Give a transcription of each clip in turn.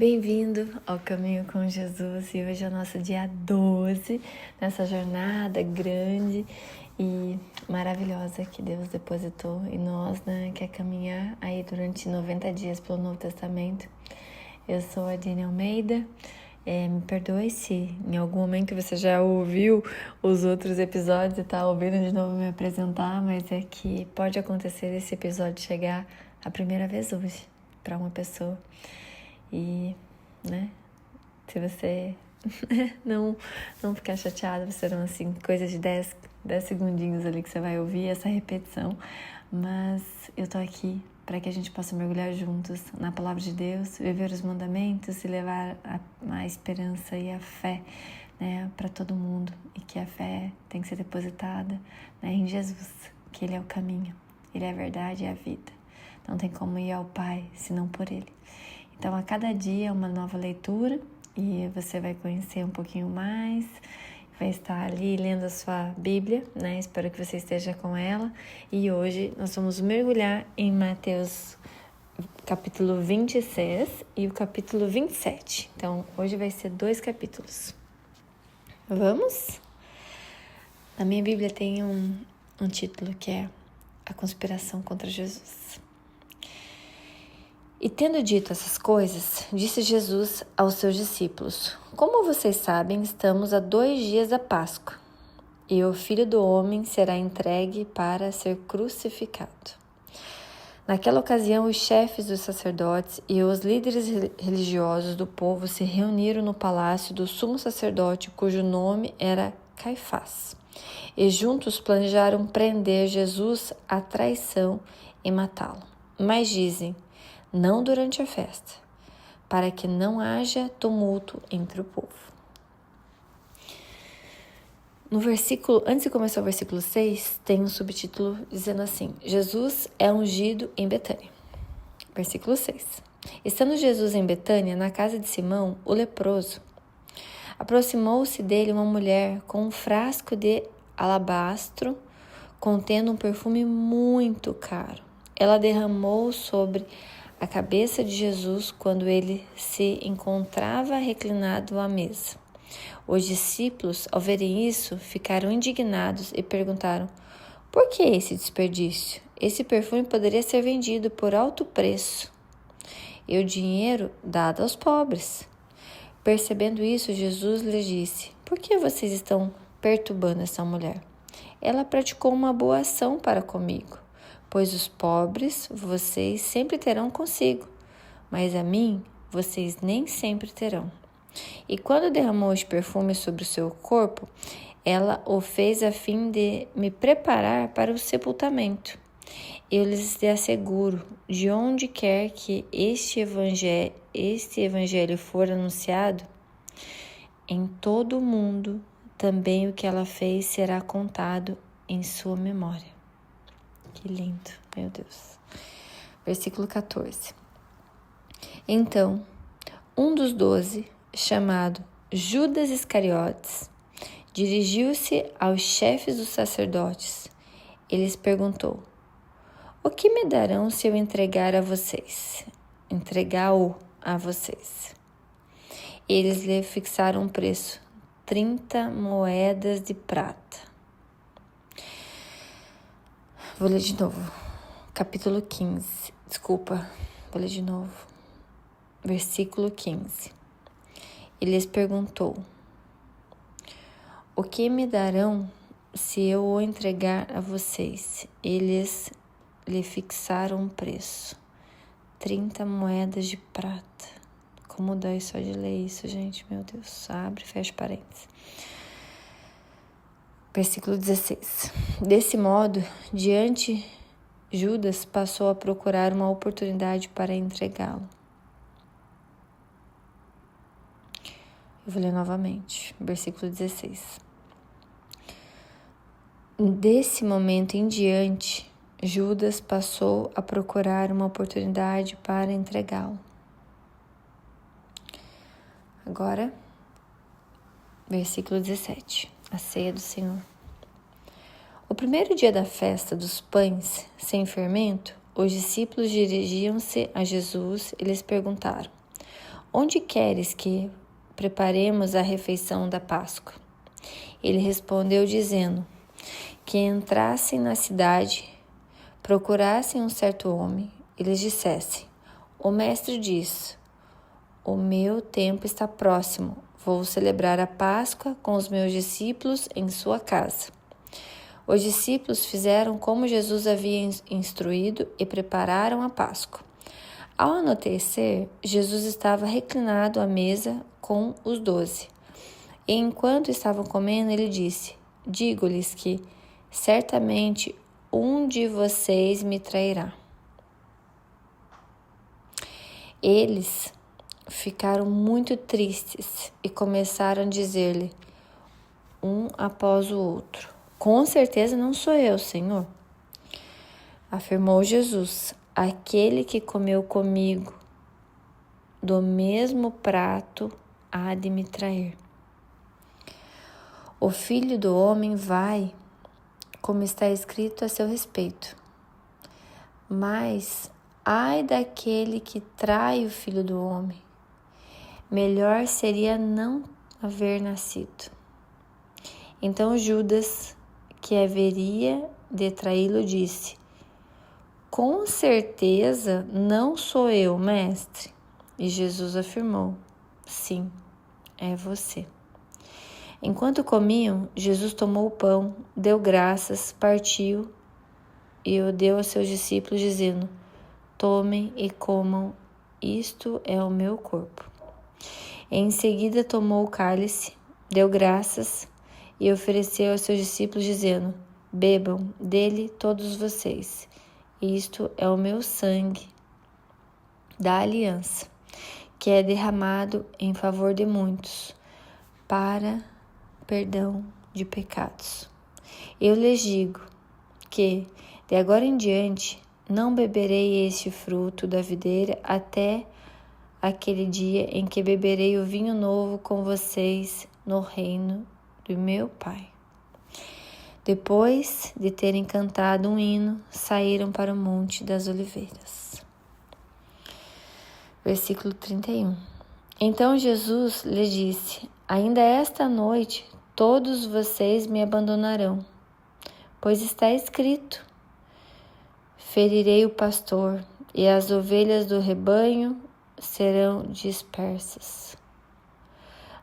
Bem-vindo ao Caminho com Jesus e hoje é o nosso dia 12 nessa jornada grande e maravilhosa que Deus depositou em nós, né? Que é caminhar aí durante 90 dias pelo Novo Testamento. Eu sou a Dini Almeida. Me perdoe se em algum momento você já ouviu os outros episódios e está ouvindo de novo me apresentar, mas é que pode acontecer esse episódio chegar a primeira vez hoje para uma pessoa. E, né, se você não ficar chateado, serão assim, coisas de 10 segundinhos ali que você vai ouvir essa repetição. Mas eu tô aqui para que a gente possa mergulhar juntos na Palavra de Deus, viver os mandamentos e levar a esperança e a fé, né, para todo mundo. E que a fé tem que ser depositada, né, em Jesus, que Ele é o caminho, Ele é a verdade e a vida. Não tem como ir ao Pai senão por Ele. Então, a cada dia é uma nova leitura e você vai conhecer um pouquinho mais, vai estar ali lendo a sua Bíblia, né? Espero que você esteja com ela. E hoje nós vamos mergulhar em Mateus capítulo 26 e o capítulo 27. Então, hoje vai ser 2 capítulos. Vamos? Na minha Bíblia tem um título que é A Conspiração contra Jesus. E tendo dito essas coisas, disse Jesus aos seus discípulos: Como vocês sabem, estamos a 2 dias da Páscoa, e o Filho do Homem será entregue para ser crucificado. Naquela ocasião, os chefes dos sacerdotes e os líderes religiosos do povo se reuniram no palácio do sumo sacerdote, cujo nome era Caifás, e juntos planejaram prender Jesus à traição e matá-lo. Mas dizem: não durante a festa, para que não haja tumulto entre o povo. No versículo, antes de começar o versículo 6, tem um subtítulo dizendo assim: Jesus é ungido em Betânia. Versículo 6. Estando Jesus em Betânia, na casa de Simão, o leproso, aproximou-se dele uma mulher com um frasco de alabastro contendo um perfume muito caro. Ela derramou sobre a cabeça de Jesus quando ele se encontrava reclinado à mesa. Os discípulos, ao verem isso, ficaram indignados e perguntaram: por que esse desperdício? Esse perfume poderia ser vendido por alto preço e o dinheiro dado aos pobres. Percebendo isso, Jesus lhes disse: por que vocês estão perturbando essa mulher? Ela praticou uma boa ação para comigo. Pois os pobres vocês sempre terão consigo, mas a mim vocês nem sempre terão. E quando derramou este perfume sobre o seu corpo, ela o fez a fim de me preparar para o sepultamento. Eu lhes asseguro, de onde quer que este evangelho for anunciado, em todo o mundo, também o que ela fez será contado em sua memória. Que lindo, meu Deus. Versículo 14. Então, um dos 12, chamado Judas Iscariotes, dirigiu-se aos chefes dos sacerdotes. Ele lhes perguntou: o que me darão se eu entregá-lo a vocês? Eles lhe fixaram um preço, 30 moedas de prata. Vou ler de novo. Capítulo 15. Vou ler de novo. Versículo 15. Ele lhes perguntou: o que me darão se eu o entregar a vocês? Eles lhe fixaram um preço, 30 moedas de prata. Como dói só de ler isso, gente? Meu Deus. Abre e fecha parênteses. Versículo 16. Desse modo, Judas passou a procurar uma oportunidade para entregá-lo. Eu vou ler novamente. Versículo 16. Desse momento em diante, Judas passou a procurar uma oportunidade para entregá-lo. Agora, versículo 17. A ceia do Senhor. O primeiro dia da festa dos pães sem fermento, os discípulos dirigiam-se a Jesus e lhes perguntaram: onde queres que preparemos a refeição da Páscoa? Ele respondeu dizendo que entrassem na cidade, procurassem um certo homem e lhes dissessem: o mestre diz, o meu tempo está próximo, vou celebrar a Páscoa com os meus discípulos em sua casa. Os discípulos fizeram como Jesus havia instruído e prepararam a Páscoa. Ao anoitecer, Jesus estava reclinado à mesa com os 12. E enquanto estavam comendo, ele disse: digo-lhes que certamente um de vocês me trairá. Eles ficaram muito tristes e começaram a dizer-lhe, um após o outro: com certeza não sou eu, Senhor. Afirmou Jesus: aquele que comeu comigo do mesmo prato há de me trair. O Filho do Homem vai, como está escrito a seu respeito. Mas ai daquele que trai o Filho do Homem. Melhor seria não haver nascido. Então Judas, que haveria de traí-lo, disse: com certeza não sou eu, mestre. E Jesus afirmou: sim, é você. Enquanto comiam, Jesus tomou o pão, deu graças, partiu e o deu aos seus discípulos, dizendo: tomem e comam, isto é o meu corpo. Em seguida tomou o cálice, deu graças e ofereceu aos seus discípulos, dizendo: bebam dele todos vocês, isto é o meu sangue da aliança, que é derramado em favor de muitos, para perdão de pecados. Eu lhes digo que, de agora em diante, não beberei este fruto da videira até aquele dia em que beberei o vinho novo com vocês no reino do meu Pai. Depois de terem cantado um hino, saíram para o Monte das Oliveiras. Versículo 31. Então Jesus lhe disse: ainda esta noite todos vocês me abandonarão, pois está escrito: ferirei o pastor e as ovelhas do rebanho serão dispersas.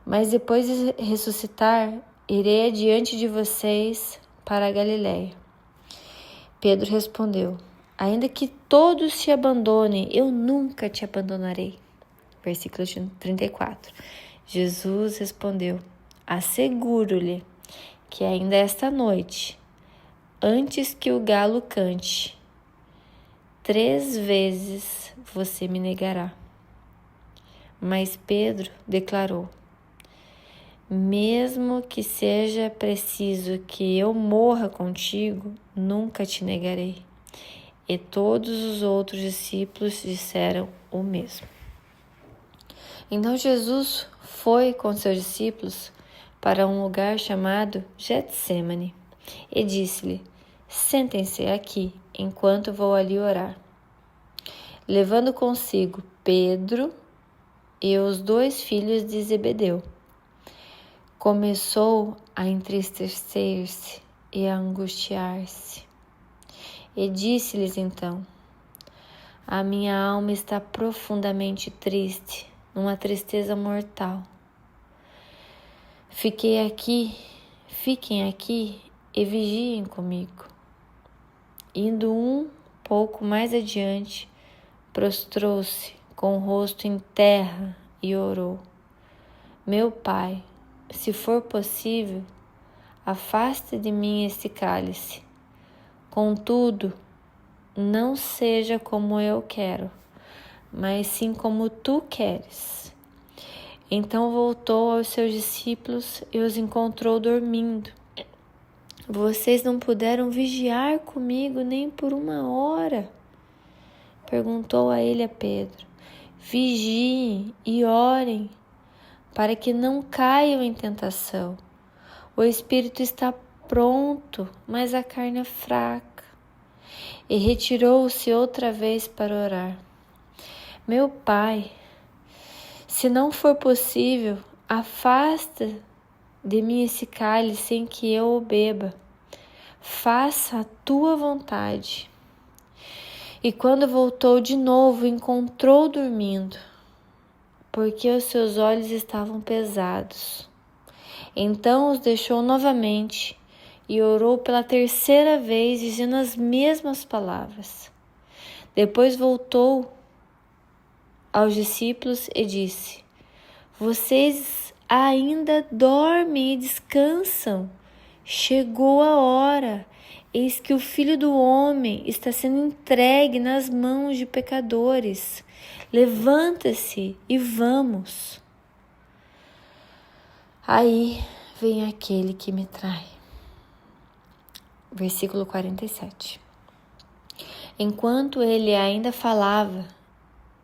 Mas depois de ressuscitar, irei adiante de vocês para a Galiléia. Pedro respondeu: ainda que todos te abandonem, eu nunca te abandonarei. Versículo 34. Jesus respondeu: asseguro-lhe que ainda esta noite, antes que o galo cante, 3 vezes você me negará. Mas Pedro declarou: mesmo que seja preciso que eu morra contigo, nunca te negarei. E todos os outros discípulos disseram o mesmo. Então Jesus foi com seus discípulos para um lugar chamado Getsêmani e disse-lhe: sentem-se aqui, enquanto vou ali orar. Levando consigo Pedro e os 2 filhos de Zebedeu, começou a entristecer-se e a angustiar-se. E disse-lhes então: a minha alma está profundamente triste, numa tristeza mortal. Fiquem aqui e vigiem comigo. Indo um pouco mais adiante, prostrou-se com o rosto em terra e orou: meu Pai, se for possível, afaste de mim este cálice. Contudo, não seja como eu quero, mas sim como tu queres. Então voltou aos seus discípulos e os encontrou dormindo. Vocês não puderam vigiar comigo nem por 1 hora? Perguntou a ele a Pedro. Vigiem e orem, para que não caiam em tentação. O espírito está pronto, mas a carne é fraca. E retirou-se outra vez para orar. Meu Pai, Se não for possível, afasta de mim esse cálice sem que eu o beba. Faça a tua vontade. E quando voltou de novo, encontrou dormindo, porque os seus olhos estavam pesados. Então os deixou novamente e orou pela terceira vez, dizendo as mesmas palavras. Depois voltou aos discípulos e disse: vocês ainda dormem e descansam? Chegou a hora. Eis que o Filho do Homem está sendo entregue nas mãos de pecadores. Levanta-se e vamos. Aí vem aquele que me trai. Versículo 47. Enquanto ele ainda falava,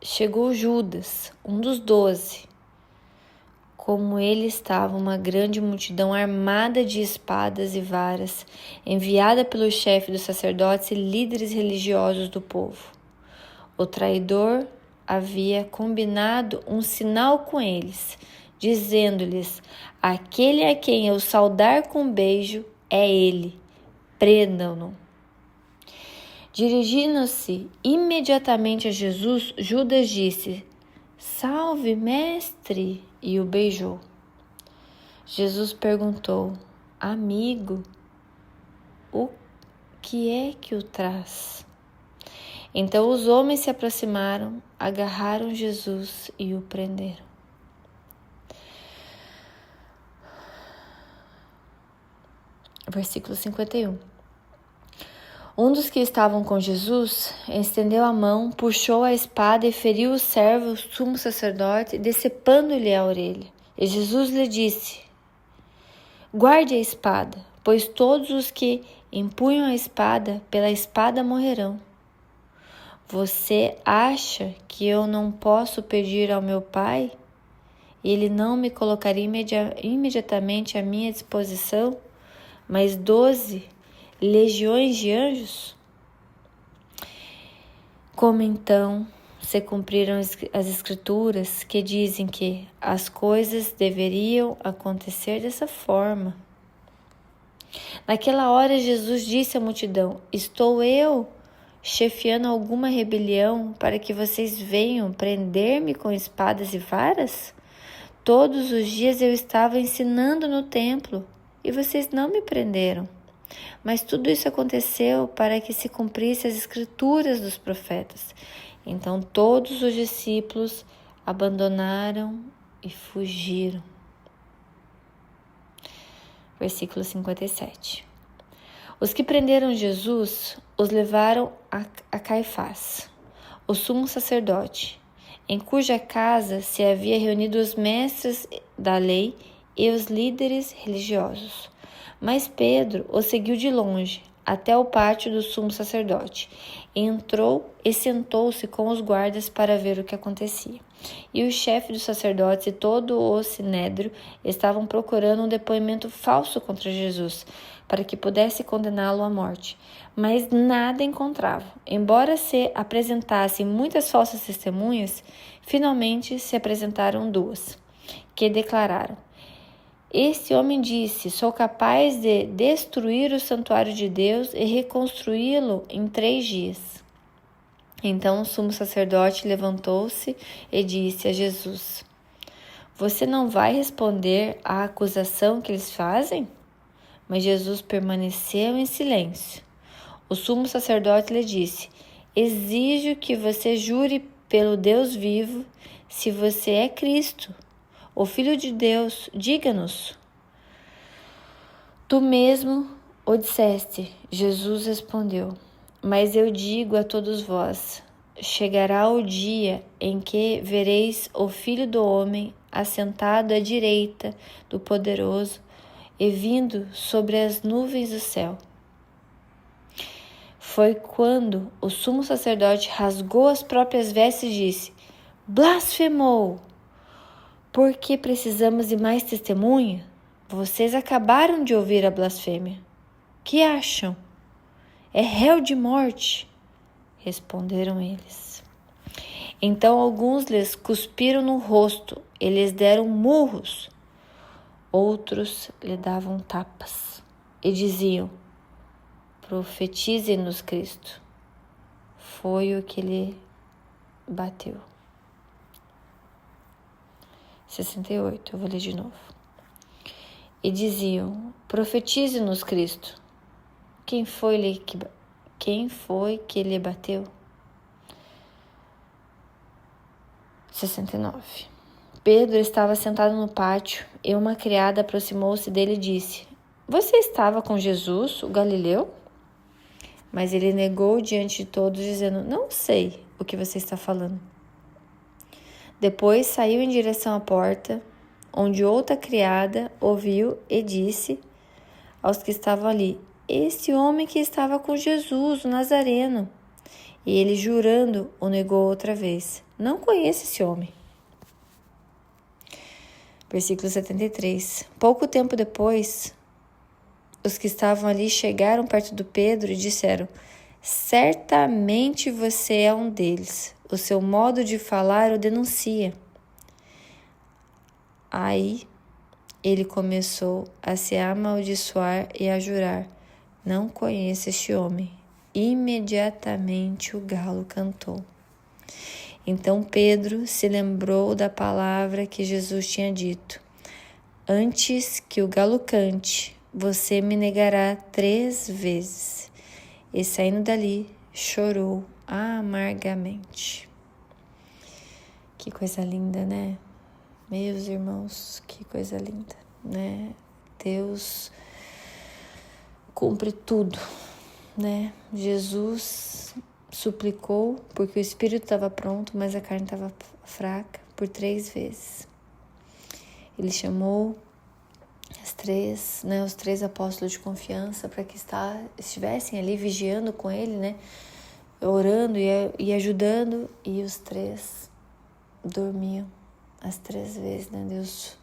chegou Judas, um dos 12. Como ele estava uma grande multidão armada de espadas e varas, enviada pelo chefe dos sacerdotes e líderes religiosos do povo. O traidor havia combinado um sinal com eles, dizendo-lhes: aquele a quem eu saudar com beijo é ele, prendam-no. Dirigindo-se imediatamente a Jesus, Judas disse: salve, mestre! E o beijou. Jesus perguntou: amigo, o que é que o traz? Então os homens se aproximaram, agarraram Jesus e o prenderam. Versículo 51. Um dos que estavam com Jesus estendeu a mão, puxou a espada e feriu o servo, o sumo sacerdote, decepando-lhe a orelha. E Jesus lhe disse: guarde a espada, pois todos os que empunham a espada, pela espada morrerão. Você acha que eu não posso pedir ao meu Pai? Ele não me colocaria imediatamente à minha disposição, mas 12 legiões de anjos? Como então se cumpriram as escrituras que dizem que as coisas deveriam acontecer dessa forma? Naquela hora Jesus disse à multidão: estou eu chefiando alguma rebelião para que vocês venham prender-me com espadas e varas? Todos os dias eu estava ensinando no templo e vocês não me prenderam. Mas tudo isso aconteceu para que se cumprisse as escrituras dos profetas. Então todos os discípulos abandonaram e fugiram. Versículo 57. Os que prenderam Jesus os levaram a Caifás, o sumo sacerdote, em cuja casa se havia reunido os mestres da lei e os líderes religiosos. Mas Pedro o seguiu de longe, até o pátio do sumo sacerdote. Entrou e sentou-se com os guardas para ver o que acontecia. E o chefe dos sacerdotes e todo o sinédrio estavam procurando um depoimento falso contra Jesus, para que pudesse condená-lo à morte. Mas nada encontravam. Embora se apresentassem muitas falsas testemunhas, finalmente se apresentaram 2, que declararam: este homem disse: sou capaz de destruir o santuário de Deus e reconstruí-lo em 3 dias. Então o sumo sacerdote levantou-se e disse a Jesus: você não vai responder à acusação que eles fazem? Mas Jesus permaneceu em silêncio. O sumo sacerdote lhe disse: exijo que você jure pelo Deus vivo, se você é Cristo, o Filho de Deus, diga-nos. Tu mesmo o disseste, Jesus respondeu. Mas eu digo a todos vós, chegará o dia em que vereis o Filho do Homem assentado à direita do Poderoso e vindo sobre as nuvens do céu. Foi quando o sumo sacerdote rasgou as próprias vestes e disse: blasfemou! Por que precisamos de mais testemunha? Vocês acabaram de ouvir a blasfêmia. Que acham? É réu de morte, responderam eles. Então alguns lhes cuspiram no rosto eles deram murros, outros lhe davam tapas e diziam: profetize-nos, Cristo. Foi o que lhe bateu. 68, eu vou ler de novo. E diziam: profetize-nos, Cristo. Quem foi que lhe bateu? 69. Pedro estava sentado no pátio e uma criada aproximou-se dele e disse: você estava com Jesus, o Galileu? Mas ele negou diante de todos, dizendo: não sei o que você está falando. Depois saiu em direção à porta, onde outra criada ouviu e disse aos que estavam ali: esse homem que estava com Jesus, o Nazareno. E ele, jurando, o negou outra vez: não conheço esse homem. Versículo 73. Pouco tempo depois, os que estavam ali chegaram perto do Pedro e disseram: certamente você é um deles. O seu modo de falar o denuncia. Aí ele começou a se amaldiçoar e a jurar: não conheço este homem. Imediatamente o galo cantou. Então Pedro se lembrou da palavra que Jesus tinha dito: antes que o galo cante, você me negará 3 vezes. E saindo dali, chorou amargamente. Que coisa linda, né? Meus irmãos, que coisa linda, né? Deus cumpre tudo, né? Jesus suplicou porque o espírito estava pronto, mas a carne estava fraca por 3 vezes. Ele chamou os três apóstolos de confiança para que estivessem ali vigiando com ele, né? Orando e ajudando, e os 3 dormiam as 3 vezes, né? Deus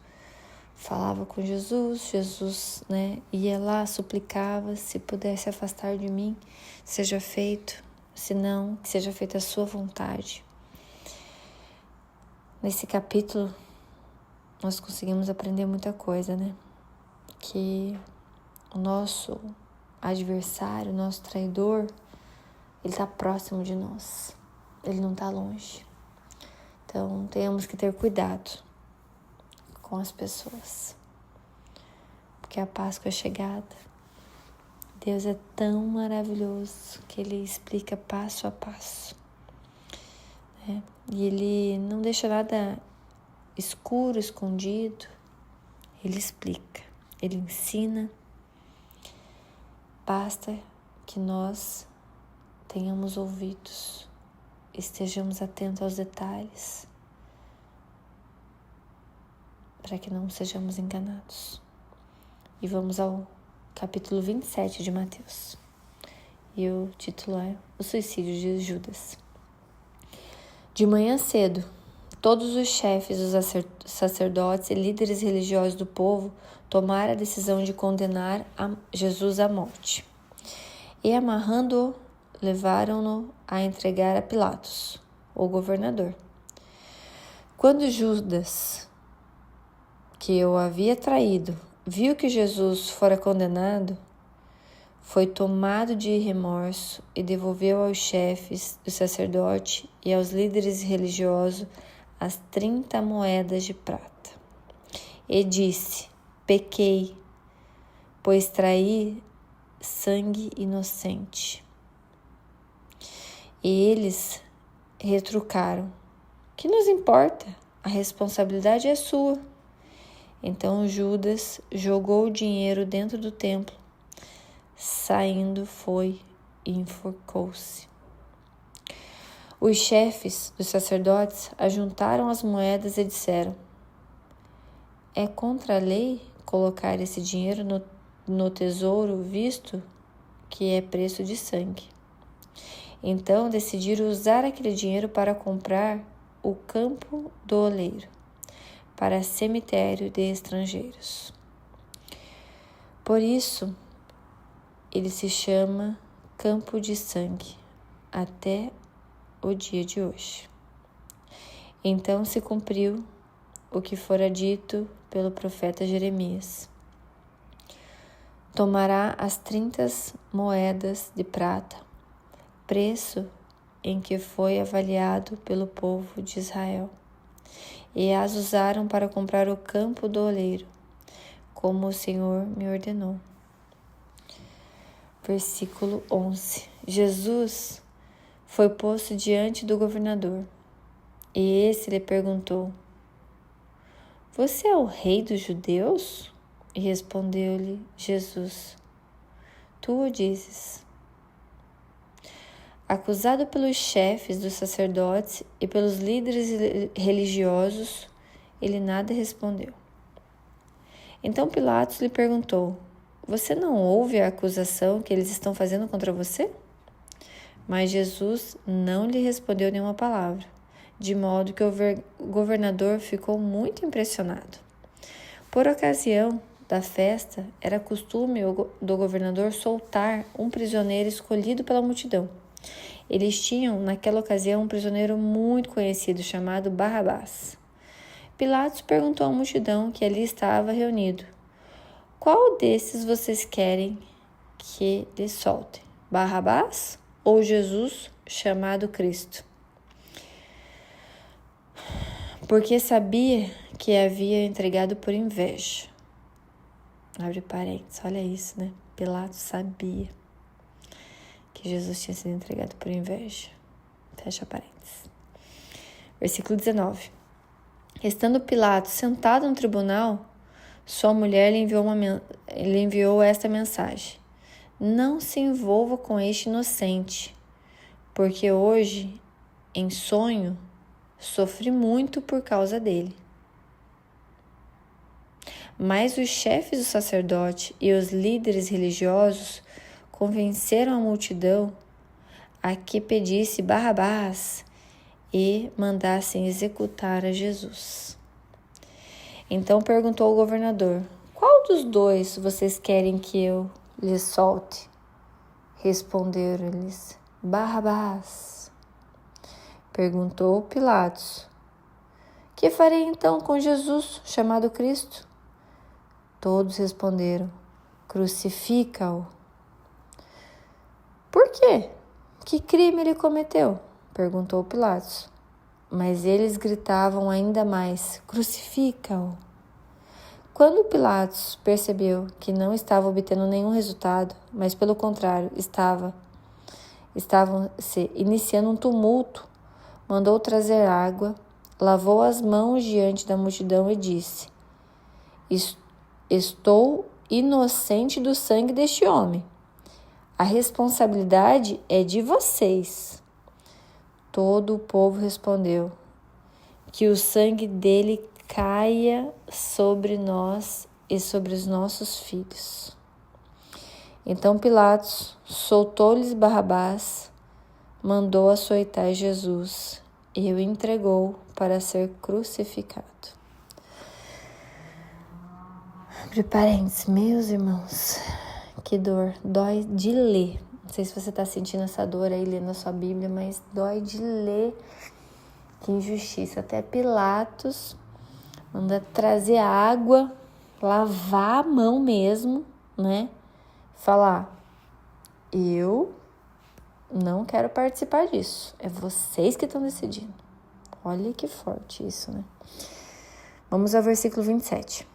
falava com Jesus, né? Ia lá, suplicava: se pudesse afastar de mim, seja feito, se não, que seja feita a sua vontade. Nesse capítulo, nós conseguimos aprender muita coisa, né? Que o nosso adversário, o nosso traidor, ele está próximo de nós, ele não está longe. Então, temos que ter cuidado com as pessoas, porque a Páscoa é chegada. Deus é tão maravilhoso que Ele explica passo a passo, né? E Ele não deixa nada escuro, escondido. Ele explica, Ele ensina. Basta que nós tenhamos ouvidos, estejamos atentos aos detalhes, para que não sejamos enganados. E vamos ao capítulo 27 de Mateus. E o título é O Suicídio de Judas. De manhã cedo, todos os chefes, os sacerdotes e líderes religiosos do povo tomaram a decisão de condenar Jesus à morte. E amarrando-o, levaram-no a entregar a Pilatos, o governador. Quando Judas, que o havia traído, viu que Jesus fora condenado, foi tomado de remorso e devolveu aos chefes do sacerdote e aos líderes religiosos as 30 moedas de prata. E disse: pequei, pois traí sangue inocente. E eles retrucaram: que nos importa? A responsabilidade é sua. Então Judas jogou o dinheiro dentro do templo, saindo foi e enforcou-se. Os chefes dos sacerdotes ajuntaram as moedas e disseram: é contra a lei colocar esse dinheiro no tesouro, visto que é preço de sangue. Então decidiram usar aquele dinheiro para comprar o campo do oleiro, para cemitério de estrangeiros. Por isso, ele se chama Campo de Sangue até o dia de hoje. Então se cumpriu o que fora dito pelo profeta Jeremias. Tomará as 30 moedas de prata, preço em que foi avaliado pelo povo de Israel, e as usaram para comprar o campo do oleiro, como o Senhor me ordenou. Versículo 11. Jesus foi posto diante do governador, e esse lhe perguntou: Você é o rei dos judeus? E respondeu-lhe Jesus: Tu o dizes. Acusado pelos chefes dos sacerdotes e pelos líderes religiosos, ele nada respondeu. Então Pilatos lhe perguntou: Você não ouve a acusação que eles estão fazendo contra você? Mas Jesus não lhe respondeu nenhuma palavra, de modo que o governador ficou muito impressionado. Por ocasião da festa, era costume do governador soltar um prisioneiro escolhido pela multidão. Eles tinham, naquela ocasião, um prisioneiro muito conhecido chamado Barrabás. Pilatos perguntou à multidão que ali estava reunido: Qual desses vocês querem que lhe solte? Barrabás ou Jesus, chamado Cristo? Porque sabia que havia entregado por inveja. Abre parênteses, olha isso, né? Pilatos sabia que Jesus tinha sido entregado por inveja. Fecha parênteses. Versículo 19. Estando Pilatos sentado no tribunal, sua mulher lhe enviou esta mensagem: Não se envolva com este inocente, porque hoje, em sonho, sofri muito por causa dele. Mas os chefes do sacerdote e os líderes religiosos convenceram a multidão a que pedisse Barrabás e mandassem executar a Jesus. Então perguntou ao governador: Qual dos dois vocês querem que eu lhes solte? Responderam-lhes: Barrabás. Perguntou Pilatos: Que farei então com Jesus, chamado Cristo? Todos responderam: Crucifica-o. Por quê? Que crime ele cometeu? Perguntou Pilatos. Mas eles gritavam ainda mais: Crucifica-o. Quando Pilatos percebeu que não estava obtendo nenhum resultado, mas pelo contrário, estavam se iniciando um tumulto, mandou trazer água, lavou as mãos diante da multidão e disse: Estou inocente do sangue deste homem. A responsabilidade é de vocês. Todo o povo respondeu: Que o sangue dele caia sobre nós e sobre os nossos filhos. Então Pilatos soltou-lhes Barrabás, mandou açoitar Jesus e o entregou para ser crucificado. Abre parênteses, meus irmãos, que dor, dói de ler. Não sei se você está sentindo essa dor aí lendo a sua Bíblia, mas dói de ler. Que injustiça. Até Pilatos manda trazer água, lavar a mão mesmo, né? Falar: eu não quero participar disso. É vocês que estão decidindo. Olha que forte isso, né? Vamos ao versículo 27.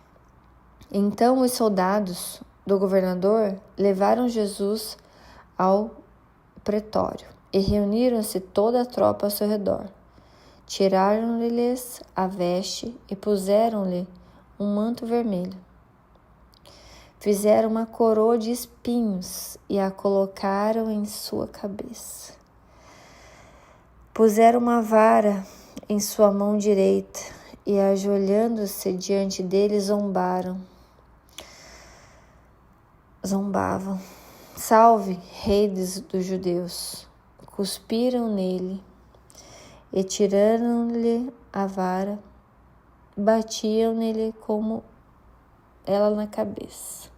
Então os soldados do governador levaram Jesus ao pretório e reuniram-se toda a tropa ao seu redor. Tiraram-lhes a veste e puseram-lhe um manto vermelho. Fizeram uma coroa de espinhos e a colocaram em sua cabeça. Puseram uma vara em sua mão direita e, ajoelhando-se diante dele, zombavam. Salve, rei dos judeus! Cuspiram nele e, tirando-lhe a vara, batiam nele como ela na cabeça.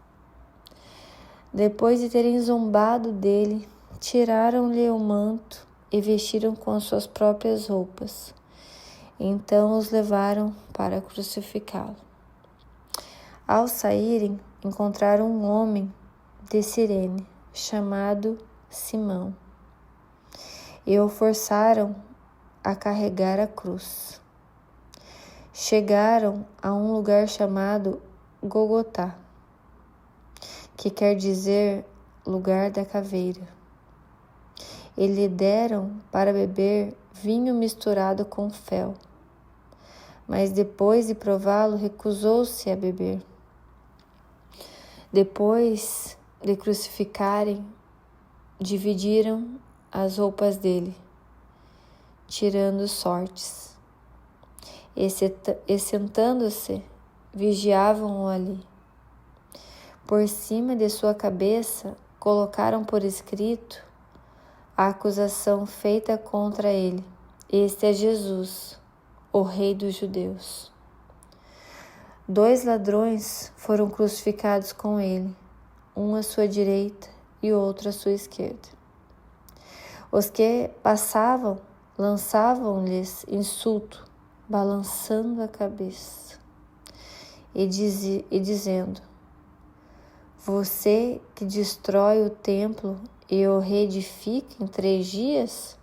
Depois de terem zombado dele, tiraram-lhe o manto e vestiram com as suas próprias roupas. Então os levaram para crucificá-lo. Ao saírem, encontraram um homem de Cirene, chamado Simão, e o forçaram a carregar a cruz. Chegaram a um lugar chamado Gogotá, que quer dizer lugar da caveira. E lhe deram para beber vinho misturado com fel, mas depois de prová-lo, recusou-se a beber. Depois de crucificarem, dividiram as roupas dele, tirando sortes, e sentando-se, vigiavam-o ali. Por cima de sua cabeça, colocaram por escrito a acusação feita contra ele: Este é Jesus, o Rei dos Judeus. 2 ladrões foram crucificados com ele, um à sua direita e outro à sua esquerda. Os que passavam lançavam-lhes insulto, balançando a cabeça e dizendo: Você que destrói o templo e o reedifica em 3 dias,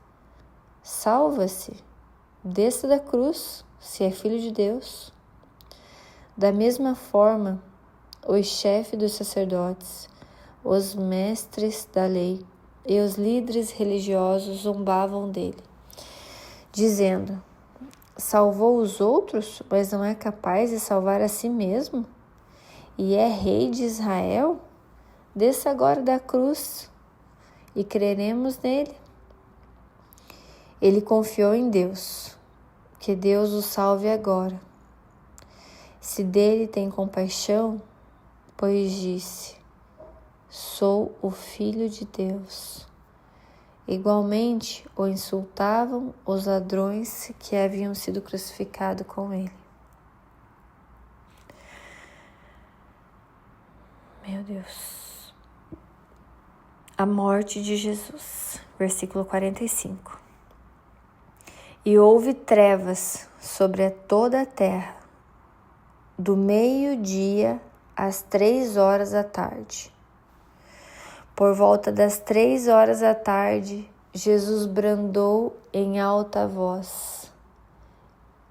salva-se, desça da cruz, se é filho de Deus. Da mesma forma, os chefes dos sacerdotes, os mestres da lei e os líderes religiosos zombavam dele, dizendo: Salvou os outros, mas não é capaz de salvar a si mesmo? E é rei de Israel? Desça agora da cruz e creremos nele. Ele confiou em Deus, que Deus o salve agora. Se dele tem compaixão, pois disse: Sou o Filho de Deus. Igualmente o insultavam os ladrões que haviam sido crucificados com ele. Meu Deus. A morte de Jesus, versículo 45. E houve trevas sobre toda a terra, do meio-dia às 3 horas da tarde. Por volta das 3 horas da tarde, Jesus bradou em alta voz: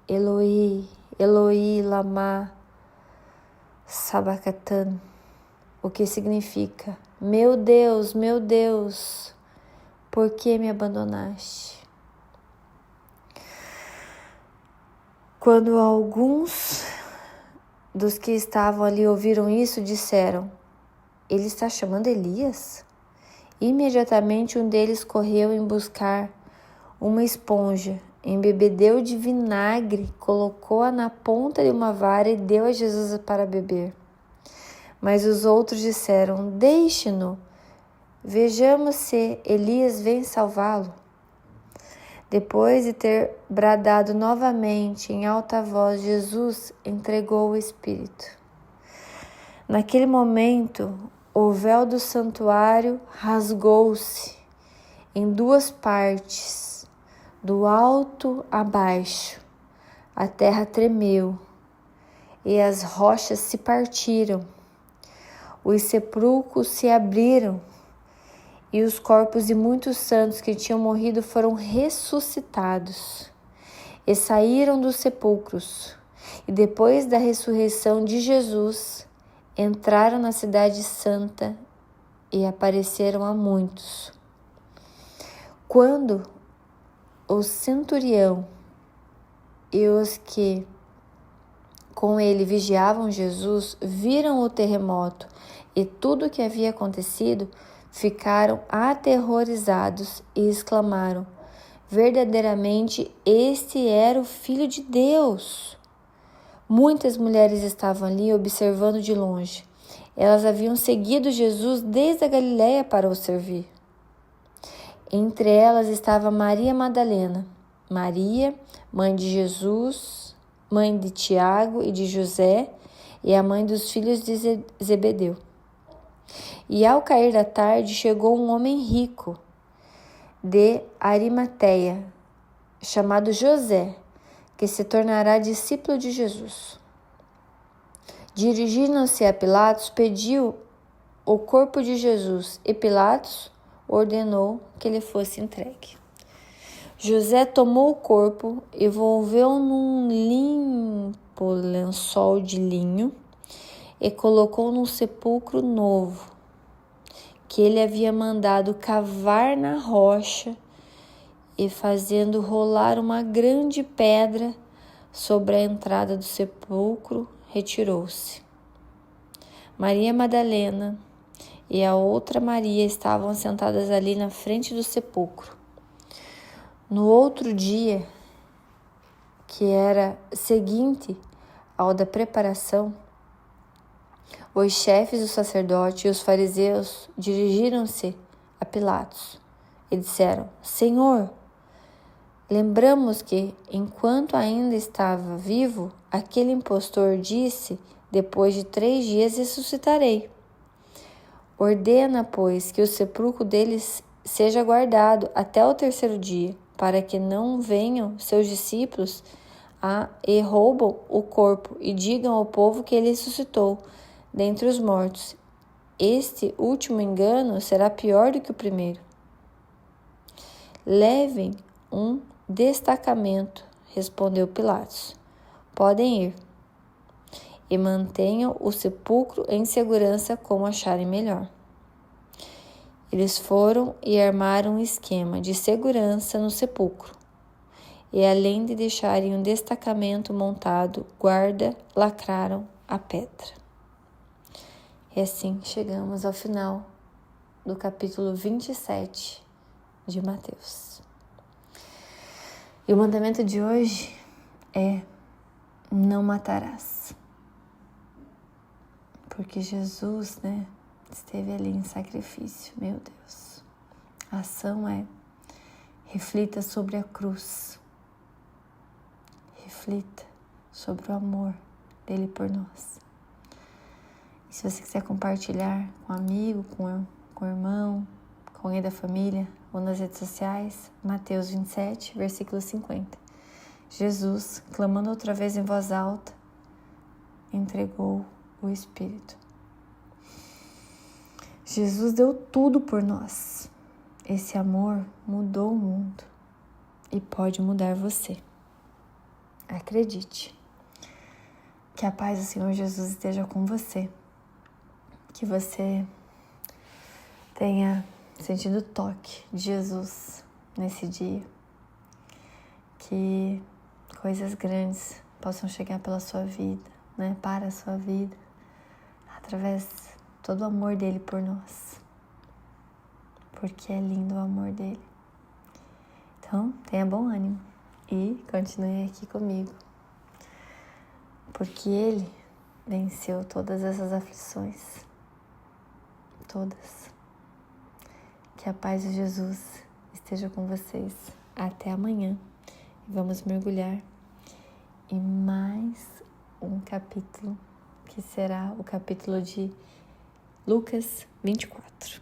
Eloi, Eloi, lama sabachthani, o que significa: meu Deus, por que me abandonaste? Quando alguns dos que estavam ali ouviram isso, disseram: Ele está chamando Elias? Imediatamente um deles correu em buscar uma esponja, embebedeu de vinagre, colocou-a na ponta de uma vara e deu a Jesus para beber. Mas os outros disseram: Deixe-no, vejamos se Elias vem salvá-lo. Depois de ter bradado novamente em alta voz, Jesus entregou o Espírito. Naquele momento, o véu do santuário rasgou-se em 2 partes, do alto a baixo. A terra tremeu e as rochas se partiram. Os sepulcros se abriram e os corpos de muitos santos que tinham morrido foram ressuscitados e saíram dos sepulcros. E depois da ressurreição de Jesus, entraram na cidade santa e apareceram a muitos. Quando o centurião e os que com ele vigiavam Jesus viram o terremoto e tudo o que havia acontecido, ficaram aterrorizados e exclamaram: verdadeiramente este era o Filho de Deus. Muitas mulheres estavam ali observando de longe. Elas haviam seguido Jesus desde a Galiléia para o servir. Entre elas estava Maria Madalena, Maria, mãe de Jesus, mãe de Tiago e de José, e a mãe dos filhos de Zebedeu. E ao cair da tarde chegou um homem rico de Arimateia, chamado José, que se tornará discípulo de Jesus. Dirigindo-se a Pilatos, pediu o corpo de Jesus e Pilatos ordenou que lhe fosse entregue. José tomou o corpo, envolveu num limpo lençol de linho e colocou num sepulcro novo, que ele havia mandado cavar na rocha, e fazendo rolar uma grande pedra sobre a entrada do sepulcro, retirou-se. Maria Madalena e a outra Maria estavam sentadas ali na frente do sepulcro. No outro dia, que era seguinte ao da preparação, os chefes do sacerdote e os fariseus dirigiram-se a Pilatos e disseram: Senhor, lembramos que, enquanto ainda estava vivo, aquele impostor disse: depois de 3 dias ressuscitarei. Ordena, pois, que o sepulcro deles seja guardado até o 3º dia, para que não venham seus discípulos e roubam o corpo e digam ao povo que ele ressuscitou dentre os mortos. Este último engano será pior do que o primeiro. Levem um destacamento, respondeu Pilatos. Podem ir. E mantenham o sepulcro em segurança como acharem melhor. Eles foram e armaram um esquema de segurança no sepulcro. E além de deixarem um destacamento montado, guarda, lacraram a pedra. E assim chegamos ao final do capítulo 27 de Mateus. E o mandamento de hoje é: não matarás. Porque Jesus, esteve ali em sacrifício, meu Deus. A ação é: reflita sobre a cruz. Reflita sobre o amor dele por nós. E se você quiser compartilhar com um amigo, com um irmão, com alguém da família ou nas redes sociais, Mateus 27, versículo 50. Jesus, clamando outra vez em voz alta, entregou o Espírito. Jesus deu tudo por nós. Esse amor mudou o mundo e pode mudar você. Acredite. Que a paz do Senhor Jesus esteja com você. Que você tenha sentido o toque de Jesus nesse dia. Que coisas grandes possam chegar pela sua vida, para a sua vida, através de todo o amor dele por nós. Porque é lindo o amor dele. Então, tenha bom ânimo e continue aqui comigo. Porque ele venceu todas essas aflições. Todas. Que a paz de Jesus esteja com vocês. Até amanhã. E vamos mergulhar em mais um capítulo, que será o capítulo de Lucas 24.